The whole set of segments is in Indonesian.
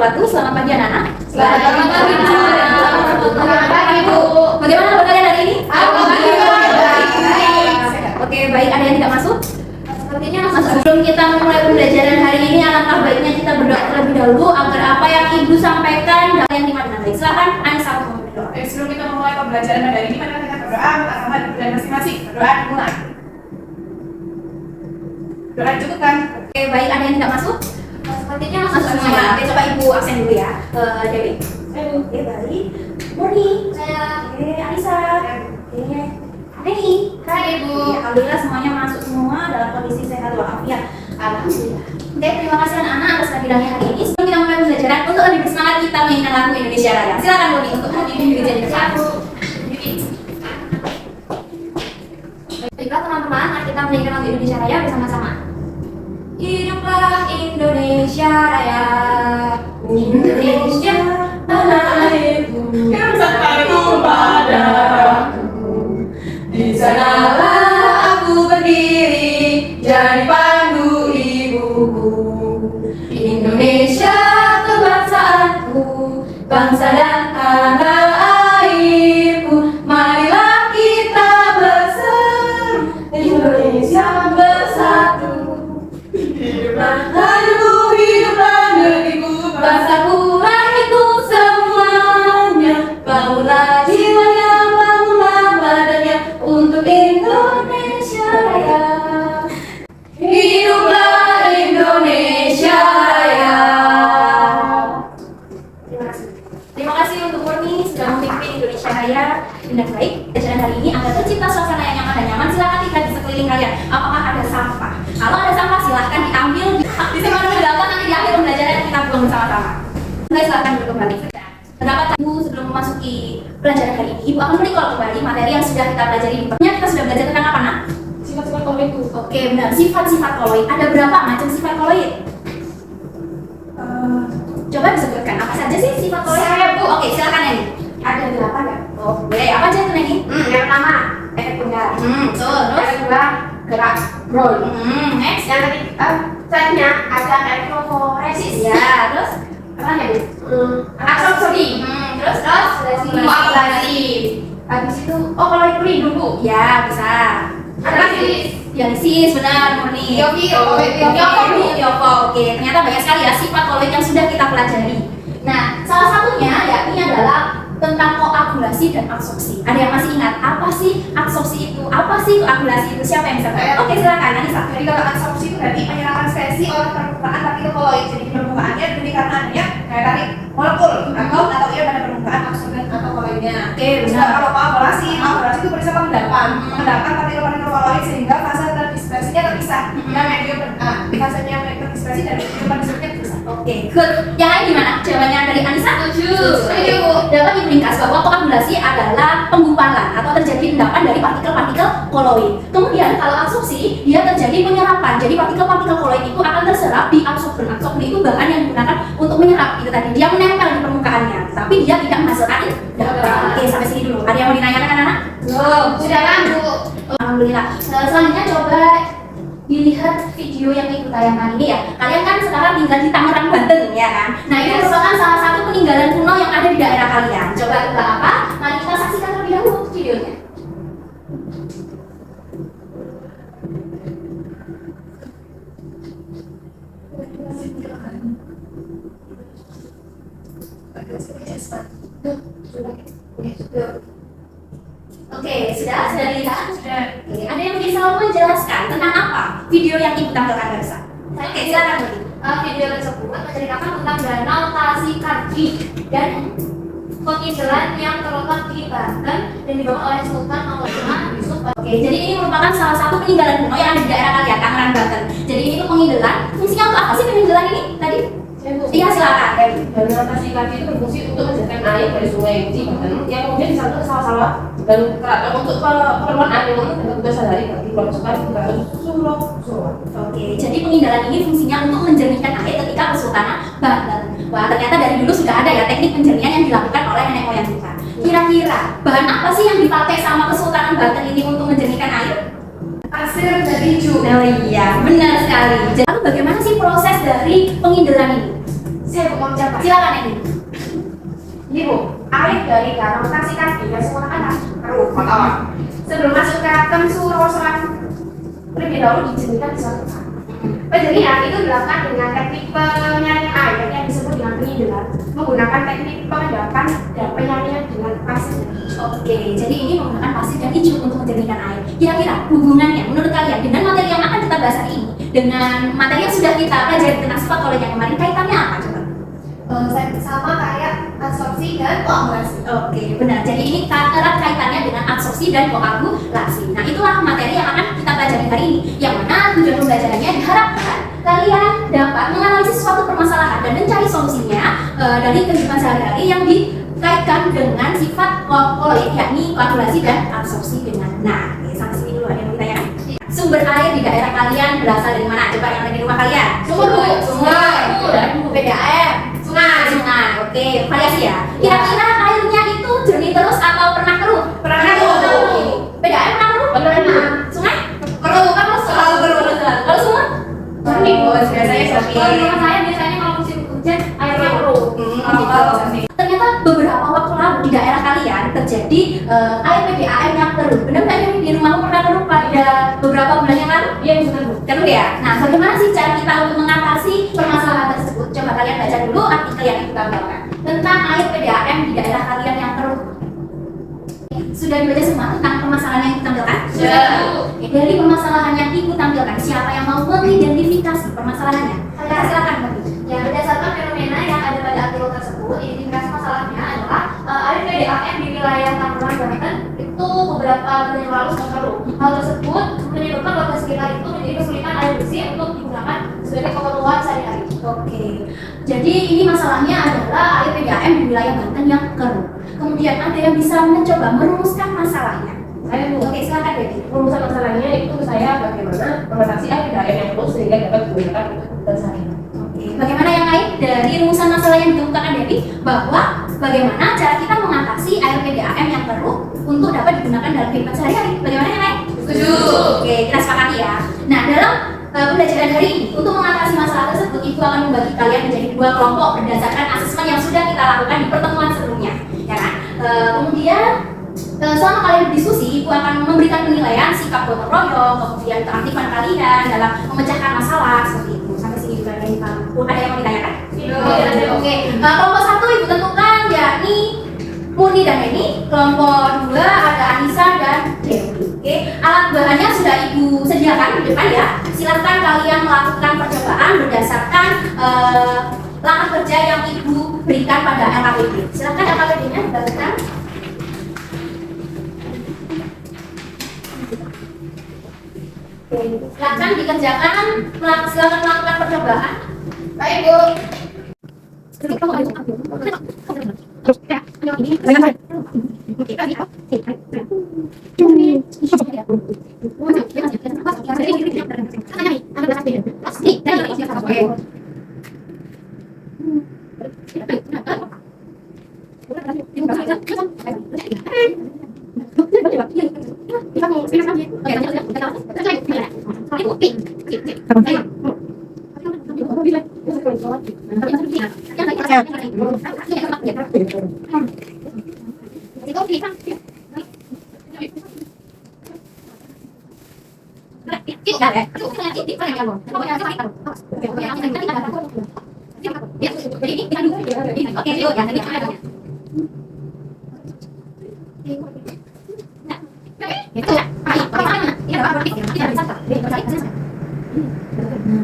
wabarakatuh. Selamat pagi anak-anak. Selamat pagi, Bu. Selamat pagi, Bu. Bagaimana kabar kalian hari ini? Oke, baik. Ada yang tidak masuk? Sepertinya masuk. Sebelum kita memulai pembelajaran hari ini, alangkah baiknya kita berdoa terlebih dahulu agar apa yang Ibu sampaikan dan yang dimana baik. Silakan Anissa untuk berdoa. Sebelum kita memulai pembelajaran hari ini, mari kita berdoa bersama dan masing-masing. Berdoa dimulai. Doa cukup kan? Oke, baik. Ada yang tidak masuk? Sepertinya masuk semuanya. Oke, coba Ibu absen dulu ya. Dewi. Oke, baik. Murni. Saya. Oke, Anissa. Oke. Neni. Hai, Ibu. Alhamdulillah semuanya masuk semua dalam kondisi sehat walafiat. Alhamdulillah. Oke, terima kasih anak-anak atas kehadirannya hari ini. Sebelum kita mulai pembelajaran, untuk lebih bersemangat kita menyanyikan lagu Indonesia Raya. Silakan Murni untuk memimpin diri jadi satu. Baiklah teman-teman, mari kita menyanyikan lagu Indonesia Raya bersama-sama. Hiduplah Indonesia Raya, Indonesia tanah airku, yang bersatu padaku. di sanalah aku berdiri, jadi pandu ibuku. Indonesia kebangsaanku, bangsa dan tanah airku. Marilah kita bersatu, Indonesia bersatu. Hiduplah tanahku, hiduplah negeriku, bangsaku, rakyatku semuanya. Bangunlah jiwanya, bangunlah badannya untuk Indonesia Raya. Hiduplah Indonesia Raya. Terima kasih. Terima kasih untuk Murni sudah memimpin Indonesia Raya dengan baik. Pembelajaran hari ini agar tercipta suasana yang nyaman dan nyaman, silakan lihat di sekeliling kalian. Apakah ada sampah? Kalau ada sampah silahkan diambil, disimpan di belakang, nanti di akhir pembelajaran kita buang bersama-sama. Baik, silahkan duduk kembali. Terdapat Ibu sebelum memasuki pelajaran hari ini, Ibu akan merecall kembali materi yang sudah kita pelajari. Kita sudah belajar tentang apa, Nak? Sifat-sifat koloid itu. Oke, benar. Sifat-sifat koloid. Ada berapa macam sifat koloid? Coba disebutkan apa saja sih sifat koloid? Saya, Bu. Oke, silakan Neni. Ada 8 ya? Oh, boleh. Apa aja itu Neni? Yang pertama, efek tunggal. Terus? Yang kedua, gerak roll. Next. Yang ketiga, selanjutnya ada elektroforesis. Ya, terus? Apa ya, Bu? Absorpsi. Terus? Koagulasi. Habis itu, koloid pelindung, Bu. Ya, bisa. Ada lagi. Dialisis, benar, Murni. Yoko. Oke, ternyata banyak sekali ya sifat koloid yang sudah kita pelajari. Nah, salah satunya yakni adalah tentang koagulasi dan absorpsi. Ada yang masih ingat apa sih absorpsi itu? Apa sih koagulasi itu? Siapa yang bisa tahu? Oke, silakan Anissa. Jadi kalau absorpsi itu berarti penyerapan spesi oleh permukaan partikel koloid. Jadi di permukaannya jadi karena adanya daya tarik molekul atau ia pada permukaan absorben atau koloidnya. Oke, Terus benar. kalau koagulasi itu berusaha pengendapan partikel-partikel koloid sehingga fase terdispersinya terpisah. Nah, medium fasenya terdispersi dan medium terdispersinya terpisah. Oke, good. Yang lain gimana? Jawabannya dari Anissa? Setuju. Dapat diringkas bahwa koagulasi adalah penggumpalan atau terjadi endapan dari partikel-partikel koloid. Kemudian kalau absorpsi, dia terjadi penyerapan. Jadi partikel-partikel koloid itu akan terserap di absorben. Absorben itu bahan yang digunakan untuk menyerap. Itu tadi dia menempel di permukaannya, tapi dia tidak menghasilkan endapan. Oke, sampai sini dulu. Ada yang mau ditanyakan anak-anak? Sudah kan, Bu? Alhamdulillah. Selanjutnya coba dilihat video yang Ibu tayangkan ini ya. Kalian kan sekarang tinggal di Tangerang, Banten ya kan? Nah, ini merupakan salah satu peninggalan kuno yang ada di daerah kalian. Coba tebak apa? Mari kita saksikan terlebih dahulu videonya. Oke, sudah dilihat? Sudah. Oke, ada yang bisa menjelaskan tentang apa video yang Ibu tampilkan barusan? Oke, silakan Budi. Video tersebut menceritakan tentang danau Tasikardi dan pengindelan yang terletak di Banten dan dibangun oleh Sultan Maulana Yusuf. Oke, jadi ini merupakan salah satu peninggalan kuno yang ada di daerah kalian, Tangerang, Banten. Jadi ini tuh pengindelan. Fungsinya untuk apa sih peninggalan ini tadi? Iya, silakan. Danau Tasikardi itu berfungsi untuk menjadikan air dari sungai Cibeten yang kemudian disalurkan ke sawah-sawah dan keraton untuk keperluan air dan kebutuhan sehari bagi keluarga Sultan Solo. Oke, jadi peninggalan ini fungsinya untuk menjernihkan air ketika Kesultanan Banten. Wah, ternyata dari dulu sudah ada ya teknik penjernihan yang dilakukan oleh nenek moyang kita. Kira-kira bahan apa sih yang dipakai sama Kesultanan Banten ini untuk menjernihkan air? Pasir dari Oh iya, benar sekali. Jadi bagaimana sih proses dari pengindelan ini? Saya mau mencoba. Silakan Edi. Ini Bu, air dari danau Tasik Kaki yang semula kan keruh, kotor. Sebelum masuk ke Temsuro Selang, lebih dahulu dijernihkan di suatu tempat. Penjernihan itu dilakukan dengan teknik penyaringan air yang disebut dengan penyindiran, menggunakan teknik pengendapan dan penyaringan dengan pasir. Oke, jadi ini menggunakan pasir dan ijuk untuk menjernihkan air. Kira-kira hubungannya menurut kalian dengan materi yang akan kita bahas hari ini dengan materi yang sudah kita pelajari tentang sifat kolej yang kemarin, kaitannya apa coba? Sama kayak absorpsi dan koagulasi. Oke, benar. Jadi ini erat kaitannya dengan absorpsi dan koagulasi. Nah, itulah materi yang akan kita pelajari hari ini. Yang mana tujuan pembelajarannya diharapkan kalian dapat menganalisis suatu permasalahan dan mencari solusinya dari kehidupan sehari-hari yang dikaitkan dengan sifat kolej, yakni koagulasi dan absorpsi dengan. Nah, oke, sampai sini dulu ada yang ditanya. Sumber air di daerah kalian berasal dari mana? Coba yang ada di rumah kalian. Sumur, Bu. Sungai. PDAM. Sungai. Oke, variasi ya. Kira-kira airnya itu jernih terus atau pernah keruh? Pernah keruh. PDAM pernah keruh? Pernah. Sungai? Keruh kan selalu keruh. Kalau sumur? Jernih. Biasanya seperti Kalau di rumah saya biasanya kalau musim hujan airnya keruh. Ternyata beberapa waktu lalu di daerah kalian terjadi air PDAM yang keruh. Benar nggak yang di rumahmu pernah keruh pada beberapa bulan yang lalu? Iya, benar Bu. Keruh ya? Nah, bagaimana sih cara kita untuk mengatasi permasalahan tersebut? Coba kalian baca dulu artikel yang ibu tampilkan tentang air PDAM di daerah kalian yang keruh. Sudah dibaca semua tentang permasalahan yang ibu tampilkan? Sudah. Oke, dari permasalahan yang ibu tampilkan, siapa yang mau mengidentifikasi permasalahannya? Silakan, Mbak. Ya, berdasarkan fenomena yang ada pada artikel tersebut, identifikasi masalahnya adalah air PDAM di wilayah Tangerang, Banten itu beberapa bulan yang lalu sudah keruh. Hal tersebut menyebabkan warga sekitar itu menjadi kesulitan air bersih untuk digunakan sebagai keperluan sehari-hari. Oke, jadi ini masalahnya adalah air PDAM di wilayah Banten yang keruh. Kemudian ada yang bisa mencoba merumuskan masalahnya. Saya Bu. Oke, silakan Devi. Rumusan masalahnya itu saya bagaimana mengatasi air PDAM yang keruh sehingga dapat digunakan untuk kebutuhan sehari-hari. Oke, bagaimana yang lain dari rumusan masalah yang ditemukan Devi bahwa bagaimana cara kita mengatasi air PDAM yang keruh untuk dapat digunakan dalam kehidupan sehari-hari. Bagaimana yang lain? Setuju. Oke, kita sepakati ya. Nah, dalam pembelajaran hari ini untuk mengatasi masalah tersebut, Ibu akan membagi kalian menjadi dua kelompok berdasarkan asesmen yang sudah kita lakukan di pertemuan sebelumnya, ya kan? Kemudian selama kalian berdiskusi, Ibu akan memberikan penilaian sikap gotong royong, kemudian keaktifan kalian dalam memecahkan masalah seperti itu. Sampai sini juga ada yang ada yang mau ditanyakan? Oke, kelompok satu Ibu tentukan yakni Murni dan Eni. Kelompok dua ada Anissa dan Dewi. Oke, alat bahannya sudah Ibu sediakan di depan ya. Silahkan kalian melakukan percobaan berdasarkan langkah kerja yang Ibu berikan pada LKPD. Silahkan LKPD-nya dibagikan. Silahkan dikerjakan, silahkan melakukan percobaan. Baik Bu.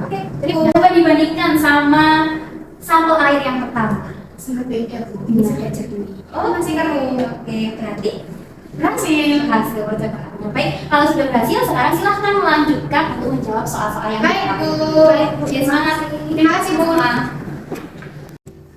Oke, jadi coba dibandingkan sama sampel air yang pertama. Seperti itu. Bisa diajar dulu. Oh, masih keruh. Oke, berarti berhasil percobaannya. Baik, kalau sudah berhasil, sekarang silahkan melanjutkan untuk menjawab soal-soal yang Baik, pertama. Bu. Baik, Bu. Ya, semangat. Terima kasih, Bu.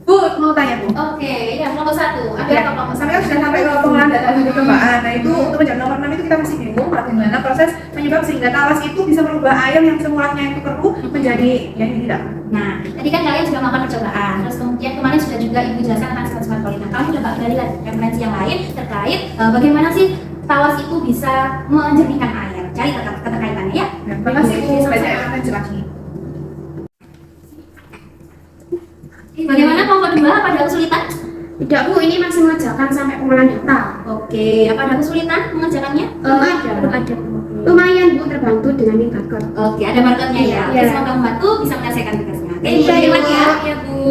Bu, mau tanya Bu. Oke, ya kelompok satu. Ada Ya, apa kelompok sampai satu? sudah sampai ke pengolahan data dan percobaan. Nah itu untuk menjawab nomor 6 itu kita masih bingung bagaimana proses penyebab sehingga talas itu bisa merubah air yang semulanya itu keruh menjadi yang tidak. Nah, tadi kan kalian sudah melakukan percobaan. Terus kemudian kemarin sudah juga Ibu jelaskan tentang sifat-sifat polimer. Kamu coba gali lagi referensi yang lain terkait bagaimana sih tawas itu bisa menjernihkan air. Cari keterkaitannya ya. Terima kasih Bu. Baca referensi lagi. Bagaimana kelompok 2? Apa ada kesulitan? Tidak Bu, ini masih mengerjakan sampai pengolahan data. Oke, apa ada kesulitan mengerjakannya? Ada. Lumayan Bu, terbantu dengan marker. Oke, ada markernya ya. Oke, Iya. semoga membantu bisa menyelesaikan tugasnya. Oke, Iya, lanjut lagi ya. Ya Bu.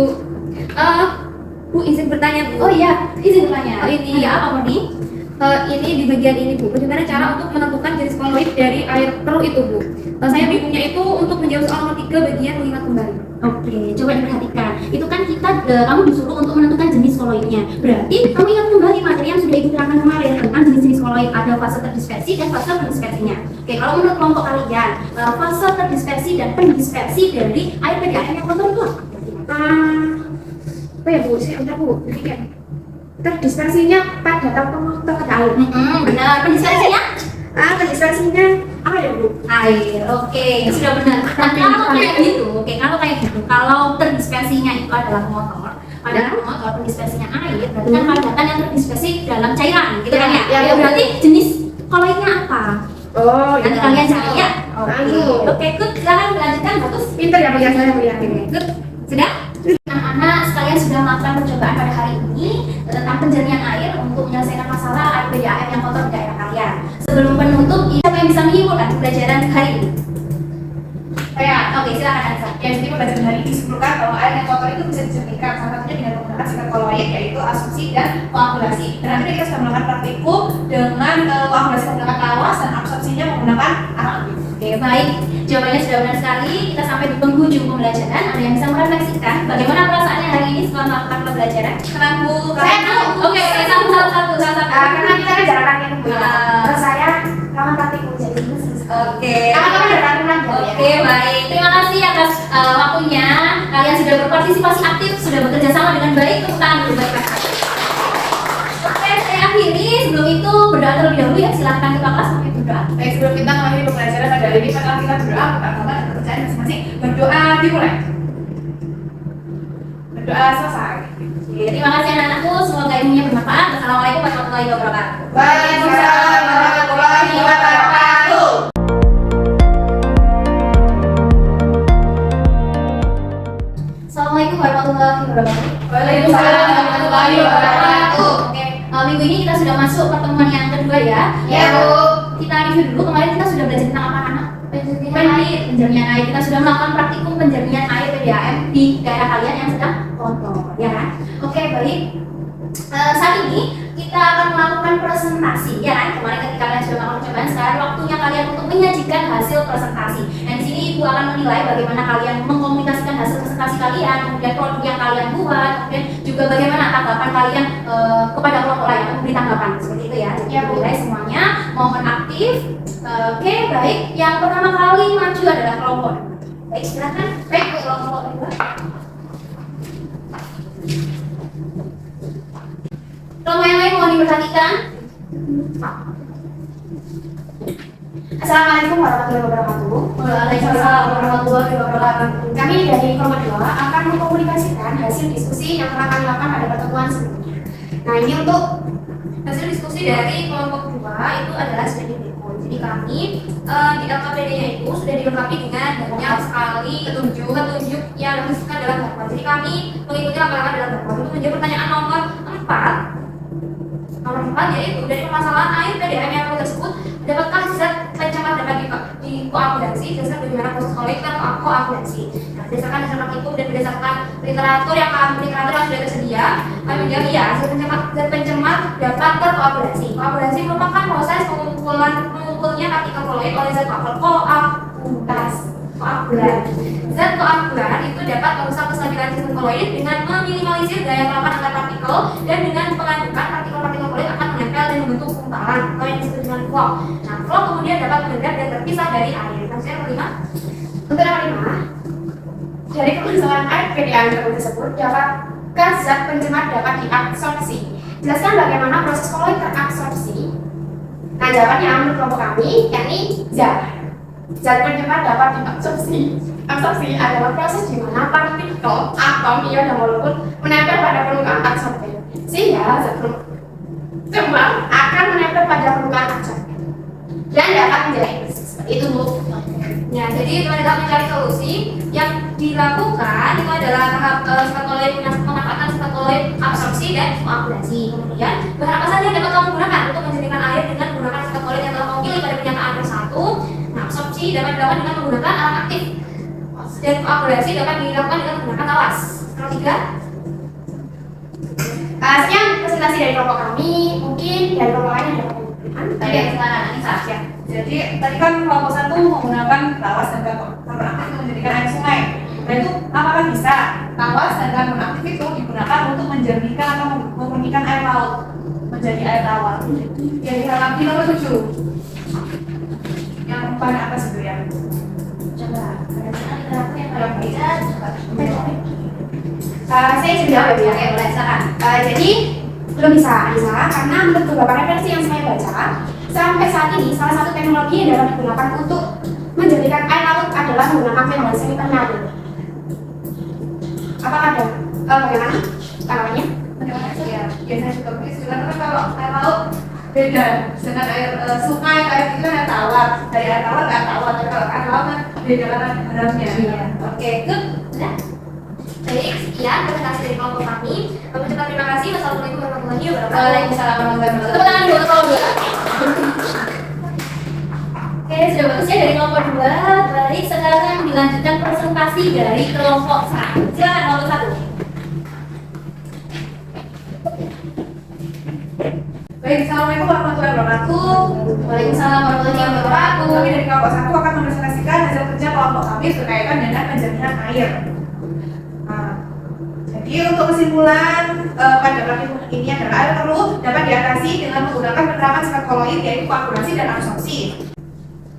Bu izin bertanya Bu. Oh iya, izin bertanya. Ini apa Murni? Ini di bagian ini Bu, bagaimana cara untuk menentukan jenis koloid dari air keruh itu Bu? Saya bingungnya itu untuk menjawab soal nomor 3 bagian mengingat kembali. Oke, coba diperhatikan. Itu kan kamu disuruh untuk menentukan jenis koloidnya. Berarti kamu ingat kembali materi yang sudah ibu terangkan kemarin tentang jenis-jenis koloid. Ada fase terdispersi dan fase pendispersinya. Oke, kalau menurut kelompok kalian, fase terdispersi dan pendispersi dari air PDAM yang kotor itu apa? Apa ya Bu? Bentar Bu, pikir. Terdispersinya pada tongkol ke daun. Benar. Pendispersinya? Pendispersinya apa ya Bu? Air. Oke, sudah benar. Nah, kalau kayak gitu, kalau terdispersinya itu adalah motor, pendispersinya air, berarti kan padatan yang terdispersi dalam cairan, gitu kan ya? Ya, Berarti jenis koloidnya apa? Oh, Nanti kalian cari ya. Anu. Oke, good. Silakan dilanjutkan, bagus. Pinter ya Bu ya, saya Bu ya. Good. Sudah? Anak-anak sekalian sudah melakukan percobaan pada hari ini tentang penjernihan air untuk menyelesaikan masalah air PDAM yang kotor di daerah kalian. Sebelum penutup, siapa yang bisa menyimpulkan pembelajaran hari ini? Oke, silakan Ansa. Ya, jadi pembelajaran hari ini disimpulkan bahwa air yang kotor itu bisa dijernihkan salah satunya dengan menggunakan sikat koloid, yaitu asumsi dan koagulasi. Dan nanti kita sudah melakukan praktikum dengan koagulasi menggunakan tawas dan absorpsinya menggunakan arak. Oke, baik. Jawabannya sudah benar sekali. Kita sampai di penghujung pembelajaran. Ada yang bisa merefleksikan bagaimana perasaannya hari ini setelah melakukan pembelajaran? Tenang Bu, Saya tahu. Oke, satu. Karena kita kan jarakan itu Bu ya. Ah. Terus saya lakukan praktikum jadi Oke. Kamu jarakan lagi ya. Oke, baik. Terima kasih atas waktunya. Kalian sudah berpartisipasi aktif, sudah bekerja sama dengan baik. Tepuk tangan dulu baik-baik. Oke, saya akhiri. Sebelum itu berdoa terlebih dahulu ya. Silakan ketua kelas sampai berdoa. baik, sebelum kita mengakhiri pembelajaran pada hari ini, setelah kita berdoa, kita agama dan kepercayaan masing-masing. Berdoa dimulai. Berdoa selesai. Oke, terima kasih anak-anakku. Semoga ilmunya bermanfaat. Wassalamualaikum warahmatullahi wabarakatuh. Waalaikumsalam warahmatullahi wabarakatuh. Assalamualaikum warahmatullahi wabarakatuh. Waalaikumsalam warahmatullahi wabarakatuh. Oke, minggu ini kita sudah masuk pertemuan yang kedua ya. Ya, Bu. Kita review dulu. Kemarin kita sudah belajar tentang apa anak? Penjernihan air. Kita sudah melakukan praktikum penjernihan air PDAM di daerah kalian yang sedang kotor, ya kan? Oke, baik. Saat ini kita akan melakukan presentasi, ya kan? Kemarin ketika kalian sudah melakukan percobaan, sekarang waktunya kalian untuk menyajikan hasil presentasi. Dan di sini ibu akan menilai bagaimana kalian mengkomunikasikan hasil presentasi kalian, kemudian produk yang kalian buat, kemudian juga bagaimana tanggapan kalian kepada kelompok lain, memberi tanggapan seperti itu ya. Jadi menilai semuanya, mohon aktif. Oke, baik. Yang pertama kali maju adalah kelompok. Baik, silakan. Baik, kelompok kedua. Kelompok yang lain mohon diperhatikan. Assalamualaikum warahmatullahi wabarakatuh. Waalaikumsalam warahmatullahi wabarakatuh. Kami dari kelompok 2 akan mengkomunikasikan hasil diskusi yang telah kami lakukan pada pertemuan sebelumnya. Nah, ini untuk Hasil diskusi dari kelompok 2 itu adalah sudah diberikan. Jadi kami di LKPD-nya itu sudah dilengkapi dengan banyak sekali petunjuk yang disebutkan dalam dakwah. Jadi kami mengikuti langkah-langkah dalam dakwah. Itu menjadi pertanyaan nomor 4. Nomor 4 yaitu dari permasalahan air PDAM yang tersebut, dapatkah zat pencemar dapat dikoagulasi? Berdasarkan bagaimana proses koloid dan koagulasi. Nah, berdasarkan hasil praktikum dan berdasarkan literatur yang sudah tersedia, kami menjawab ya, zat pencemar dapat terkoagulasi. Koagulasi merupakan proses mengumpulnya partikel koloid oleh zat koagulan. Zat koagulan itu dapat merusak kestabilan sistem koloid dengan meminimalisir gaya kelapan antar partikel, dan dengan pengadukan partikel-partikel koloid akan menempel dan membentuk gumpalan atau yang disebut dengan flow. Nah, flow kemudian dapat mengendap dan terpisah dari air. Maksudnya kelima, untuk nomor 5, dari permasalahan air PDAM tersebut, dapatkah zat pencemar dapat diabsorpsi? Jelaskan bagaimana proses koloid terabsorpsi. Nah, jawabannya menurut kelompok kami, yakni zat pencemar dapat diabsorpsi. Absorpsi adalah proses di mana partikel, atom, ion, dan molekul menempel pada permukaan adsorben, sehingga zat pencemar akan menempel pada permukaan adsorben dan dapat menjadi bersih. Seperti itu, Bu. ya jadi teman-teman mencari solusi yang dilakukan itu adalah tahap sifat koloid memanfaatkan sifat koloid absorpsi dan koagulasi. Kemudian bahan apa saja yang dapat kamu gunakan untuk menjernihkan air dengan menggunakan sifat koloid yang telah kamu pilih pada pernyataan ke-1. Nah, absorpsi dapat dilakukan dengan menggunakan alat aktif dan koagulasi dapat dilakukan dengan menggunakan tawas. Nomor 3. Sekian presentasi dari kelompok kami. Mungkin dari kelompok lain ada pertanyaan. Oke, silakan Anissa. Ya, jadi tadi kan kelompok 1 menggunakan tawas dan karbon aktif untuk menjadikan air sungai. Nah itu apakah bisa tawas dan karbon aktif itu digunakan untuk menjernihkan atau memurnikan air laut menjadi air tawar? Yang di halaman nomor 7. Yang paling atas itu ya. Coba, ada yang pada baca, coba. Saya sudah jawab ya. Oke, boleh silakan. Jadi belum bisa Anissa, karena menurut beberapa referensi yang saya baca, sampai saat ini salah satu teknologi yang dapat digunakan untuk menjadikan air laut adalah menggunakan teknologi semi tornado. Apakah ada? Bagaimana tanggapannya? Bagaimana sih ya? Biasanya juga begitu. Karena kalau air laut beda dengan air sungai, air itu kan air tawar. Dari air tawar ke air tawar. Tapi kalau air laut kan beda karena garamnya. Iya. Oke, good. Sudah. Baik, sekian presentasi dari kelompok kami. Kami ucapkan terima kasih. Wassalamualaikum warahmatullahi wabarakatuh. Waalaikumsalam warahmatullahi wabarakatuh. Tepuk tangan dulu untuk kelompok 2. Oke, sudah bagus ya dari kelompok 2. Baik, sekarang dilanjutkan presentasi dari kelompok 1. Silakan kelompok 1. Baik, assalamualaikum warahmatullahi wabarakatuh. Waalaikumsalam warahmatullahi wabarakatuh. Kami dari kelompok 1 akan mempresentasikan hasil kerja kelompok kami berkaitan dengan penjernihan air. Nah, jadi untuk kesimpulan pada praktikum ini adalah air perlu dapat diatasi dengan menggunakan penerapan sifat koloid yaitu koagulasi dan absorpsi.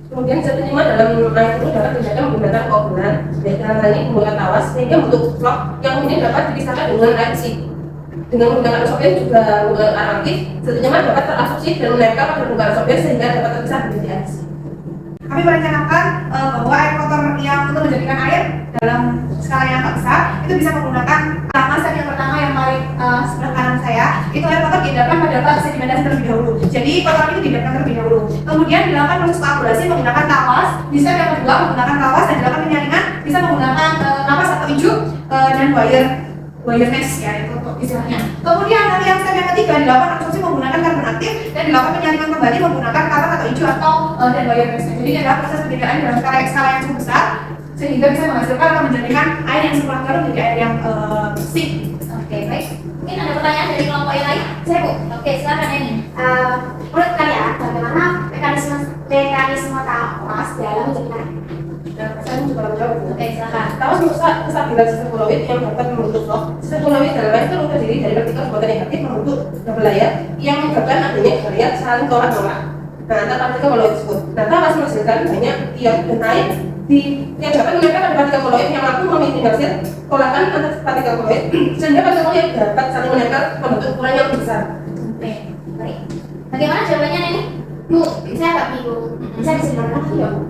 Kemudian zat penyeimbang dalam air itu dapat dijaga menggunakan koagulan. Dalam hal ini menggunakan tawas sehingga bentuk vlog yang kemudian dapat dipisahkan dengan air bersih. Dengan menggunakan absorber juga menggunakan air aktif, zat penyeimbang dapat terabsorpsi dan menempel pada permukaan absorber sehingga dapat terpisah menjadi air bersih. Kami merencanakan bahwa air kotor yang untuk menjadikan air dalam skala yang agak besar itu bisa menggunakan step yang pertama yang paling sebelah kanan saya itu air kotor diendapkan pada bak sedimentasi terlebih dahulu. Jadi kotoran itu diendapkan terlebih dahulu. Kemudian dilakukan proses koagulasi menggunakan tawas. Di step yang kedua menggunakan tawas dan dilakukan penyaringan bisa menggunakan napas atau ijuk dan wire mesh ya itu untuk istilahnya. Kemudian nanti yang step yang ketiga dilakukan absorpsi menggunakan karbon aktif dan dilakukan penyaringan kembali menggunakan karat atau ijuk atau dan wire mesh. Jadi ini adalah proses penjagaan dalam skala yang cukup besar sehingga bisa menghasilkan atau menjadikan air yang sempurna baru menjadi air yang bersih. Oke, baik. Mungkin ada pertanyaan dari kelompok yang lain? Saya Bu. Oke, silakan ini. Menurut kalian bagaimana mekanisme tawas dalam menjadikan air? Saya juga menjawab. Oke, silakan. Tawas merusak kestabilan sistem koloid yang dapat membentuk vlog. Sistem koloid dalam air itu terdiri dari partikel berbagai negatif membentuk double layer yang menyebabkan adanya barrier saling tolak-tolak. Nah, antar partikel koloid tersebut. Nah, tawas menghasilkan banyak ion dan air yang dapat menempel pada partikel koloid yang mampu meminimalisir tolakan antar partikel koloid sehingga partikel koloid dapat saling menempel membentuk ukuran yang lebih besar. Oke, baik. Bagaimana jawabannya ini? Bu, saya agak bingung. Saya bisa bilang lagi ya, Bu?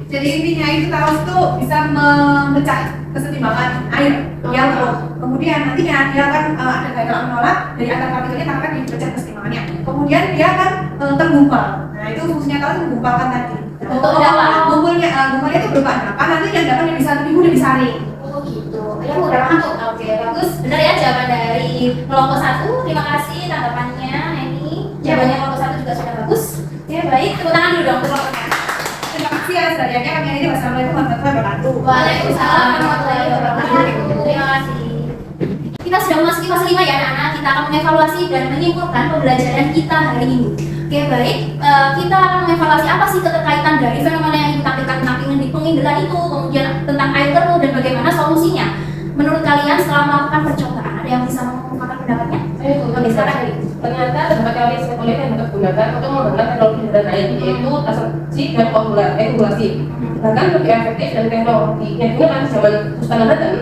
Jadi intinya itu tawas itu bisa memecah kesetimbangan air yang kemudian nantinya dia akan ada gaya menolak dari antar partikelnya akan dipecah kesetimbangannya. Kemudian dia akan tergumpal. Nah itu fungsinya tawas menggumpalkan tadi. Untuk endapan. Gumpalnya itu berupa endapan. Nanti yang endapan yang bisa lebih mudah disaring. Oh gitu. Ya Bu, udah paham tuh. Oke, bagus. Benar ya jawaban dari kelompok 1. Terima kasih tanggapannya ini. Jawabannya kelompok 1 juga sudah bagus. Oke, baik. Tepuk tangan dulu dong untuk kelompok 1. Terima kasih ya selanjutnya kami ini wassalamualaikum warahmatullahi wabarakatuh. Waalaikumsalam warahmatullahi wabarakatuh. Terima kasih. Kita sudah memasuki fase 5 ya anak-anak. Kita akan mengevaluasi dan menyimpulkan pembelajaran kita hari ini. Oke baik, kita akan mengevaluasi apa sih keterkaitan dari fenomena yang ditampilkan di penginderan itu, kemudian tentang air keruh dan bagaimana solusinya. Menurut kalian setelah melakukan percobaan ada yang bisa mengungkapkan pendapatnya? Oke, silakan dari. Ternyata terdapat teori sifat koloid yang dapat digunakan untuk mengembangkan teknologi pengendalian air yaitu absorpsi dan koagulasi. Bahkan lebih efektif dari teknologi yang digunakan di zaman Sultan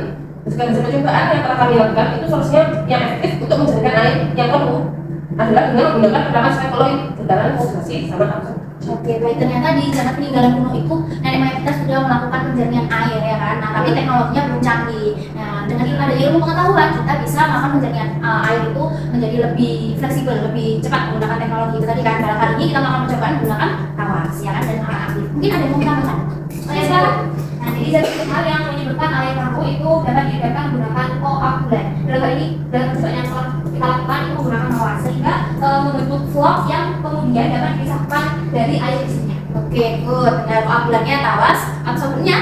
segala jenis percobaan yang telah kami lakukan itu solusinya yang efektif untuk menjadikan air yang keruh adalah dengan menggunakan penerapan sifat koloid sedaran koagulasi sama absorpsi. Oke, baik. Ternyata di zaman peninggalan kuno itu nenek moyang kita sudah melakukan penjernihan air ya kan. Nah, tapi teknologinya belum canggih. Nah, dengan ada ilmu pengetahuan kita bisa melakukan penjernihan air itu menjadi lebih fleksibel, lebih cepat menggunakan teknologi itu tadi kan. Dalam hal ini kita melakukan percobaan menggunakan tawas ya kan dan air aktif. Mungkin ada yang mau ditambahkan? Oke, silakan. Nah, jadi zat hal yang menyebabkan air kamu itu dapat diedapkan menggunakan koagulan. Dalam hal ini, dalam bentuk yang telah kita lakukan itu menggunakan awas sehingga membentuk vlog yang kemudian dapat dipisahkan dari air isinya. Oke, good. Dan koagulannya tawas, absorbernya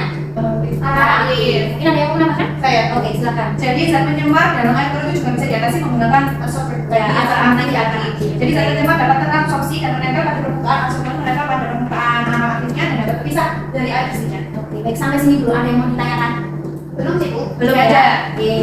Air. Mungkin ada yang mau menambahkan? Saya. Oke, silakan. Jadi zat penyembar dalam air keruh itu juga bisa diatasi menggunakan absorber. Ya, absorber diatasi. Jadi zat penyembar dapat terabsorpsi dan menempel pada permukaan, absorber menempel pada permukaan aktifnya dan dapat terpisah dari air isinya. Oke, baik, sampai sini dulu ada yang mau ditanyakan? Belum sih, Bu. Belum Tidak ya? ada. Oke,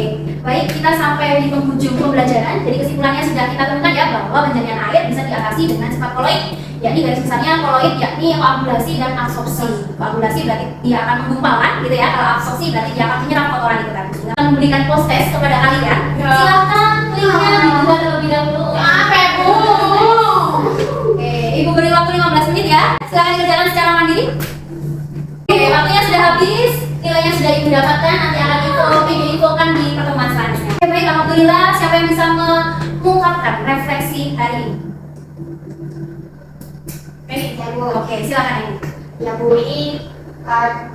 baik, kita sampai di penghujung pembelajaran. Jadi kesimpulannya sudah kita temukan ya bahwa penjadian air bisa diatasi dengan sifat koloid. Yakni garis besarnya koloid yakni koagulasi dan absorpsi. Koagulasi berarti dia akan menggumpalkan gitu ya. Kalau absorpsi berarti dia akan menyerap kotoran itu tadi. Kita akan memberikan post test kepada kalian. Ya. Silahkan linknya dibuat terlebih dahulu. Apa, Bu? Oke, Ibu beri waktu 15 menit ya. Silakan dikerjakan secara mandiri. Oke, waktunya sudah habis. Nilainya sudah Ibu dapatkan. Nanti akan diinfokan di pertemuan selanjutnya. Oke, baik, alhamdulillah. Siapa yang bisa mengungkapkan refleksi hari ini? Ya, Bu. Oke, silakan ini. Ya, Bu, ini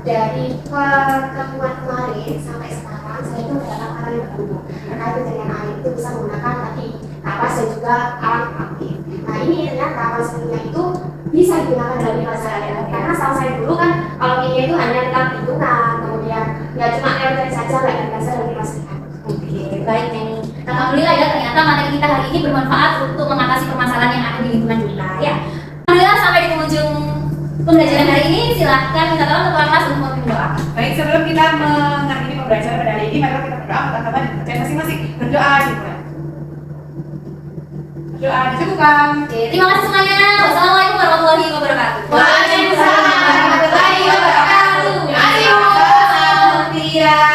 dari pertemuan kemarin sampai sekarang saya itu mendapatkan hal yang baru terkait dengan air itu bisa menggunakan tadi tapas dan juga alat aktif. Nah, ini ternyata konsepnya itu bisa digunakan dari masyarakat karena setahu saya dulu kan kalau kimia itu hanya tentang hitungan, kemudian ya cuma teori saja nggak dibahas dari masyarakat. Oke, baik Neni. Alhamdulillah ya ternyata materi kita hari ini bermanfaat untuk mengatasi permasalahan yang ada di lingkungan kita ya. Alhamdulillah sampai di penghujung pembelajaran hari ini. Silahkan minta tolong ketua kelas untuk memimpin doa. Baik, sebelum kita mengakhiri pembelajaran pada hari ini, mari kita berdoa untuk tambah dan masing-masing berdoa dimulai. Doa dicukupkan. Oke, terima kasih semuanya. Wassalamualaikum warahmatullahi wabarakatuh. Waalaikumsalam warahmatullahi wabarakatuh. Terima kasih, Bu.